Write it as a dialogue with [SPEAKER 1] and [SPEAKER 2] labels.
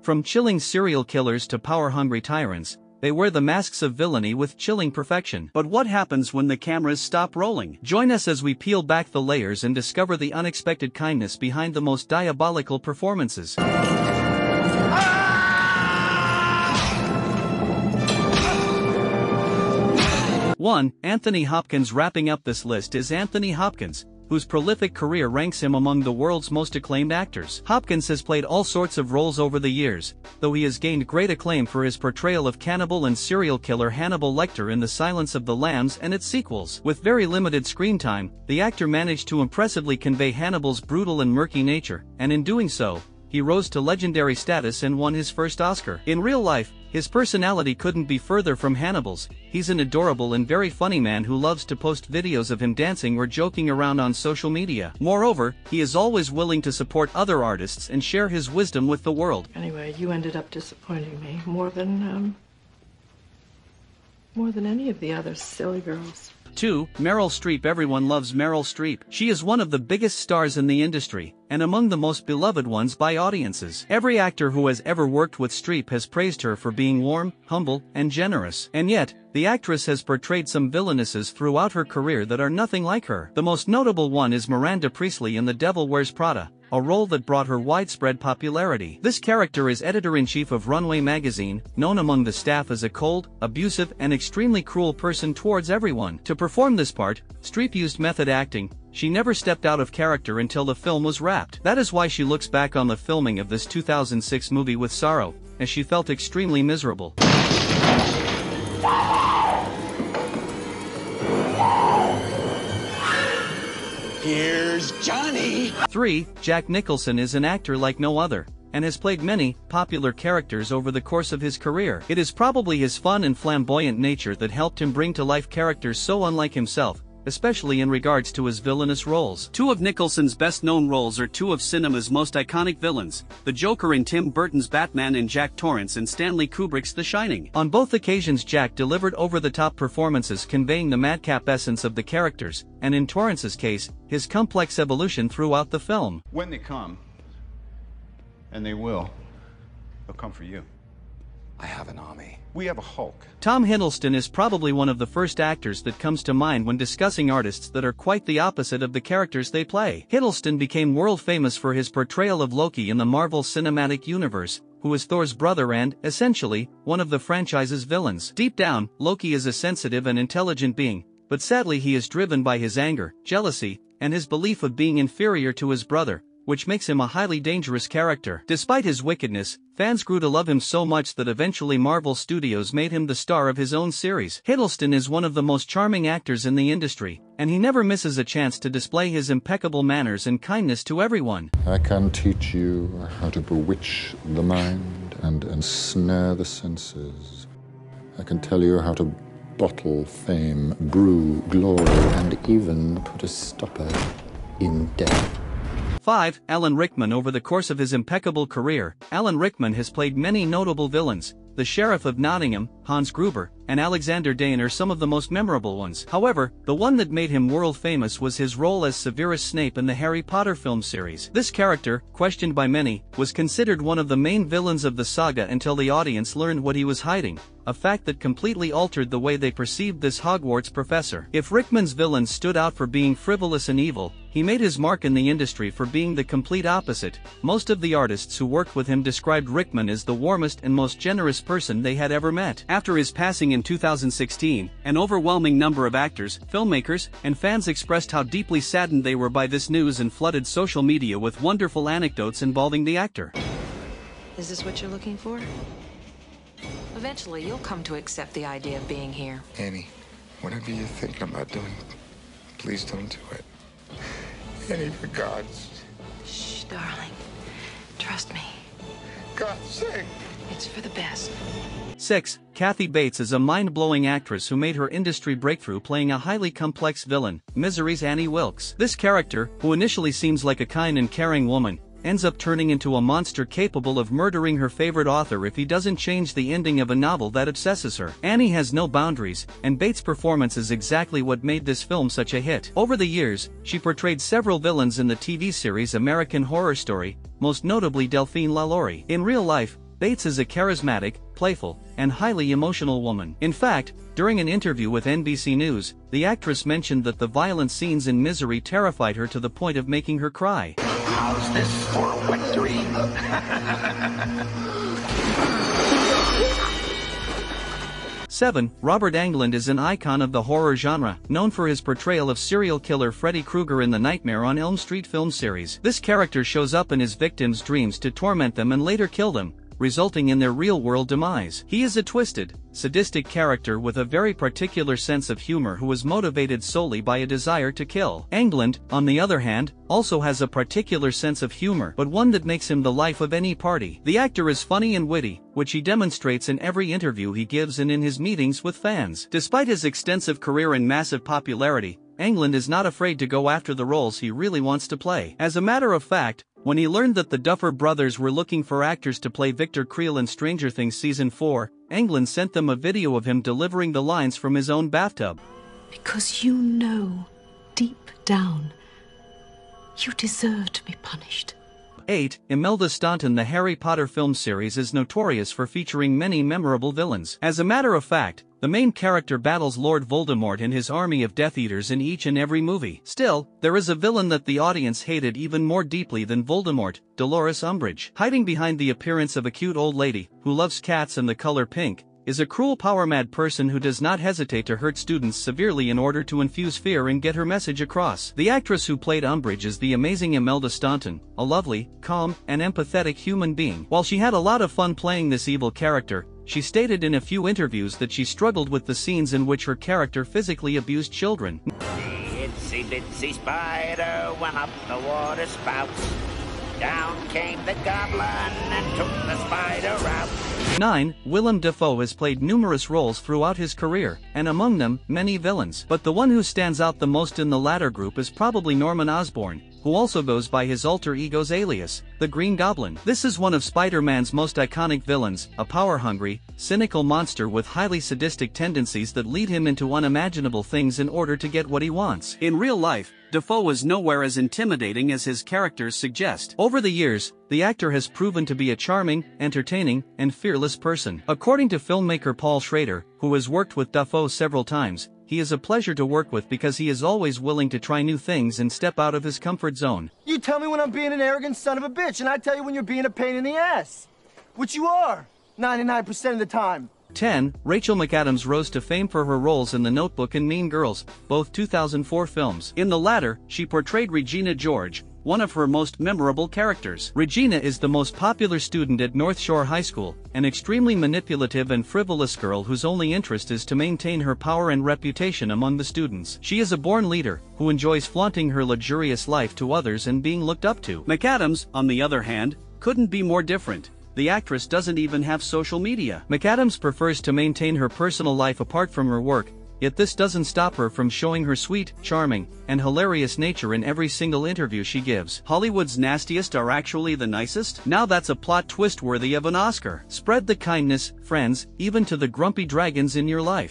[SPEAKER 1] From chilling serial killers to power-hungry tyrants, they wear the masks of villainy with chilling perfection. But what happens when the cameras stop rolling? Join us as we peel back the layers and discover the unexpected kindness behind the most diabolical performances. 1. Anthony Hopkins. Wrapping up this list is Anthony Hopkins, whose prolific career ranks him among the world's most acclaimed actors. Hopkins has played all sorts of roles over the years, though he has gained great acclaim for his portrayal of cannibal and serial killer Hannibal Lecter in The Silence of the Lambs and its sequels. With very limited screen time, the actor managed to impressively convey Hannibal's brutal and murky nature, and in doing so, he rose to legendary status and won his first Oscar. In real life, his personality couldn't be further from Hannibal's. He's an adorable and very funny man who loves to post videos of him dancing or joking around on social media. Moreover, he is always willing to support other artists and share his wisdom with the world.
[SPEAKER 2] Anyway, you ended up disappointing me more than any of the other silly girls.
[SPEAKER 1] 2. Merylstreep. Everyone loves Merylstreep. She is one of the biggest stars in the industry, and among the most beloved ones by audiences. Every actor who has ever worked with Streep has praised her for being warm, humble, and generous. And yet, the actress has portrayed some villainesses throughout her career that are nothing like her. The most notable one is Miranda Priestley in The Devil Wears Prada, a role that brought her widespread popularity. This character is editor-in-chief of Runway magazine, known among the staff as a cold, abusive, and extremely cruel person towards everyone. To perform this part, Streep used method acting. She never stepped out of character until the film was wrapped. That is why she looks back on the filming of this 2006 movie with sorrow, as she felt extremely miserable.
[SPEAKER 3] Here's Johnny!
[SPEAKER 1] 3. Jack Nicholson is an actor like no other, and has played many popular characters over the course of his career. It is probably his fun and flamboyant nature that helped him bring to life characters so unlike himself, especially in regards to his villainous roles. 2 of Nicholson's best-known roles are 2 of cinema's most iconic villains, the Joker in Tim Burton's Batman and Jacktorrance in Stanley Kubrick's The Shining. On both occasions Jack delivered over-the-top performances conveying the madcap essence of the characters, and in Torrance's case, his complex evolution throughout the film.
[SPEAKER 4] When they come, and they will, they'll come for you.
[SPEAKER 3] I have an army.
[SPEAKER 4] We have a Hulk.
[SPEAKER 1] Tomhiddleston is probably one of the first actors that comes to mind when discussing artists that are quite the opposite of the characters they play. Hiddleston became world famous for his portrayal of Loki in the Marvel Cinematic Universe, who is Thor's brother and, essentially, one of the franchise's villains. Deep down, Loki is a sensitive and intelligent being, but sadly he is driven by his anger, jealousy, and his belief of being inferior to his brother, which makes him a highly dangerous character. Despite his wickedness, fans grew to love him so much that eventually Marvel Studios made him the star of his own series. Hiddleston is one of the most charming actors in the industry, and he never misses a chance to display his impeccable manners and kindness to everyone.
[SPEAKER 5] I can teach you how to bewitch the mind and ensnare the senses. I can tell you how to bottle fame, brew glory, and even put a stopper in death.
[SPEAKER 1] 5. Alan Rickman. Over the course of his impeccable career, Alan Rickman has played many notable villains. The Sheriff of Nottingham, Hans Gruber, and Alexander Dane are some of the most memorable ones. However, the one that made him world famous was his role as Severus Snape in the Harry Potter film series. This character, questioned by many, was considered one of the main villains of the saga until the audience learned what he was hiding, a fact that completely altered the way they perceived this Hogwarts professor. If Rickman's villains stood out for being frivolous and evil, he made his mark in the industry for being the complete opposite. Most of the artists who worked with him described Rickman as the warmest and most generous person they had ever met. After his passing in 2016, an overwhelming number of actors, filmmakers, and fans expressed how deeply saddened they were by this news and flooded social media with wonderful anecdotes involving the actor.
[SPEAKER 6] Is this what you're looking for? Eventually, you'll come to accept the idea of being here.
[SPEAKER 7] Annie, whatever you're thinking about doing, please don't do it. Annie, for God's...
[SPEAKER 6] Shh, darling. Trust me.
[SPEAKER 7] God's sake.
[SPEAKER 6] It's for the best.
[SPEAKER 1] 6. Kathybates is a mind-blowing actress who made her industry breakthrough playing a highly complex villain, Misery's Annie Wilkes. This character, who initially seems like a kind and caring woman, ends up turning into a monster capable of murdering her favorite author if he doesn't change the ending of a novel that obsesses her. Annie has no boundaries, and Bates' performance is exactly what made this film such a hit. Over the years, she portrayed several villains in the TV series American Horror Story, most notably Delphine LaLaurie. In real life, Bates is a charismatic, playful, and highly emotional woman. In fact, during an interview with NBC News, the actress mentioned that the violent scenes in Misery terrified her to the point of making her cry.
[SPEAKER 3] How's this for a wet dream?
[SPEAKER 1] 7. Robert Englund is an icon of the horror genre, known for his portrayal of serial killer Freddy Krueger in the Nightmare on Elm Street film series. This character shows up in his victims' dreams to torment them and later kill them, resulting in their real-world demise. He is a twisted, sadistic character with a very particular sense of humor who is motivated solely by a desire to kill. Englund, on the other hand, also has a particular sense of humor, but one that makes him the life of any party. The actor is funny and witty, which he demonstrates in every interview he gives and in his meetings with fans. Despite his extensive career and massive popularity, Englund is not afraid to go after the roles he really wants to play. As a matter of fact, when he learned that the Duffer Brothers were looking for actors to play Victor Creel in Stranger Things Season 4, Englund sent them a video of him delivering the lines from his own bathtub.
[SPEAKER 2] Because you know, deep down, you deserve to be punished.
[SPEAKER 1] 8. Imeldastaunton. The Harry Potter film series is notorious for featuring many memorable villains. As a matter of fact, the main character battles Lord Voldemort and his army of Death Eaters in each and every movie. Still, there is a villain that the audience hated even more deeply than Voldemort, Dolores Umbridge. Hiding behind the appearance of a cute old lady, who loves cats and the color pink, is a cruel power-mad person who does not hesitate to hurt students severely in order to infuse fear and get her message across. The actress who played Umbridge is the amazing Imelda Staunton, a lovely, calm, and empathetic human being. While she had a lot of fun playing this evil character, she stated in a few interviews that she struggled with the scenes in which her character physically abused children.
[SPEAKER 8] The itsy bitsy spider went up the water spouts. Down came the goblin and took the spider out.
[SPEAKER 1] 9. Willem Dafoe has played numerous roles throughout his career, and among them, many villains. But the one who stands out the most in the latter group is probably Norman Osborn, who also goes by his alter ego's alias, the Green Goblin. This is one of Spider-Man's most iconic villains, a power-hungry, cynical monster with highly sadistic tendencies that lead him into unimaginable things in order to get what he wants. In real life, Dafoe is nowhere as intimidating as his characters suggest. Over the years, the actor has proven to be a charming, entertaining, and fearless person. According to filmmaker Paul Schrader, who has worked with Dafoe several times, he is a pleasure to work with because he is always willing to try new things and step out of his comfort zone.
[SPEAKER 9] You tell me when I'm being an arrogant son of a bitch, and I tell you when you're being a pain in the ass. Which you are, 99% of the time.
[SPEAKER 1] 10. Rachel McAdams rose to fame for her roles in The Notebook and Mean Girls, both 2004 films. In the latter, she portrayed Regina George, one of her most memorable characters. Regina is the most popular student at North Shore High School, an extremely manipulative and frivolous girl whose only interest is to maintain her power and reputation among the students. She is a born leader, who enjoys flaunting her luxurious life to others and being looked up to. McAdams, on the other hand, couldn't be more different. The actress doesn't even have social media. McAdams prefers to maintain her personal life apart from her work, yet this doesn't stop her from showing her sweet, charming, and hilarious nature in every single interview she gives. Hollywood's nastiest are actually the nicest? Now that's a plot twist worthy of an Oscar. Spread the kindness, friends, even to the grumpy dragons in your life.